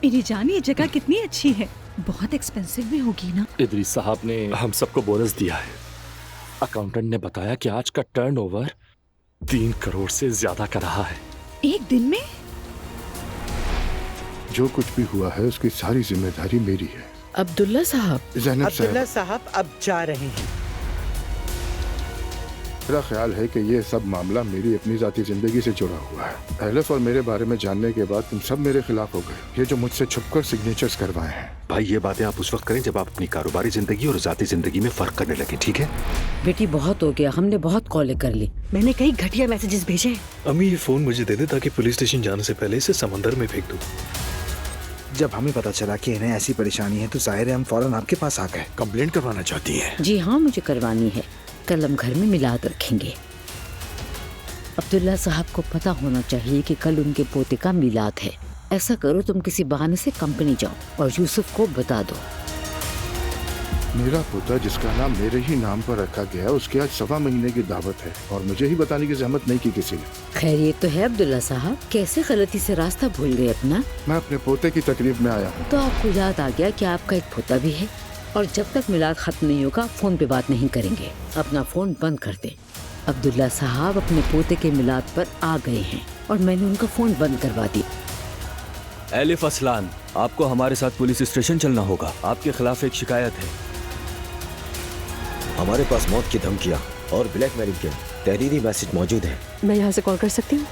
मेरी जान ये जगह कितनी अच्छी है, बहुत एक्सपेंसिव भी होगी ना। इदरीस साहब ने हम सबको बोनस दिया है। अकाउंटेंट ने बताया कि आज का टर्नओवर 3 करोड़ से ज्यादा का रहा है। एक दिन में? जो कुछ भी हुआ है उसकी सारी जिम्मेदारी मेरी है। अब्दुल्ला साहब, ज़ैनब अब्दुल्ला साहब, साहब अब जा रहे हैं। मेरा ख्याल है कि ये सब मामला मेरी अपनी जाती जिंदगी से जुड़ा हुआ है। एलिफ और मेरे बारे में जानने के बाद तुम सब मेरे खिलाफ हो गए। ये जो मुझसे छुपकर सिग्नेचर्स करवाए हैं। भाई ये बातें आप उस वक्त करें जब आप अपनी कारोबारी जिंदगी और जाती जिंदगी में फर्क करने लगे, ठीक है? बेटी बहुत हो गया, हमने बहुत कॉलें कर ली। मैंने कई घटिया मैसेजेस भेजे हैं। अम्मी ये फोन मुझे दे दे ताकि पुलिस स्टेशन जाने से पहले इसे समंदर में फेंक दूं। जब हमें पता चला कि इन्हें ऐसी परेशानी है तो जाहिर है हम फौरन आपके पास आ गए। कंप्लेंट करवाना चाहती हैं? जी हाँ, मुझे करवानी है। कल हम घर में मिलाद रखेंगे। अब्दुल्ला साहब को पता होना चाहिए कि कल उनके पोते का मिलाद है। ऐसा करो, तुम किसी बहाने से कंपनी जाओ और यूसुफ को बता दो। मेरा पोता जिसका नाम मेरे ही नाम पर रखा गया उसकी आज 1.25 महीने की दावत है और मुझे ही बताने की जहमत नहीं की किसी ने। खैरियत तो है अब्दुल्ला साहब? कैसे गलती से रास्ता भूल गए अपना? मैं अपने पोते की तकरीब में आया हूँ। तो आपको याद आ गया कि आपका एक पोता भी है और जब तक मिलाद खत्म नहीं होगा फोन पे बात नहीं करेंगे। अपना फोन बंद कर दे। अब्दुल्ला साहब अपने पोते के मिलाद पर आ गए हैं और मैंने उनका फोन बंद करवा दिया। एलिफ असलान, आपको हमारे साथ पुलिस स्टेशन चलना होगा। आपके खिलाफ एक शिकायत है। हमारे पास मौत की धमकियां और ब्लैकमेलिंग के तहरीरी मैसेज मौजूद हैं। मैं यहाँ से कॉल कर सकती हूँ?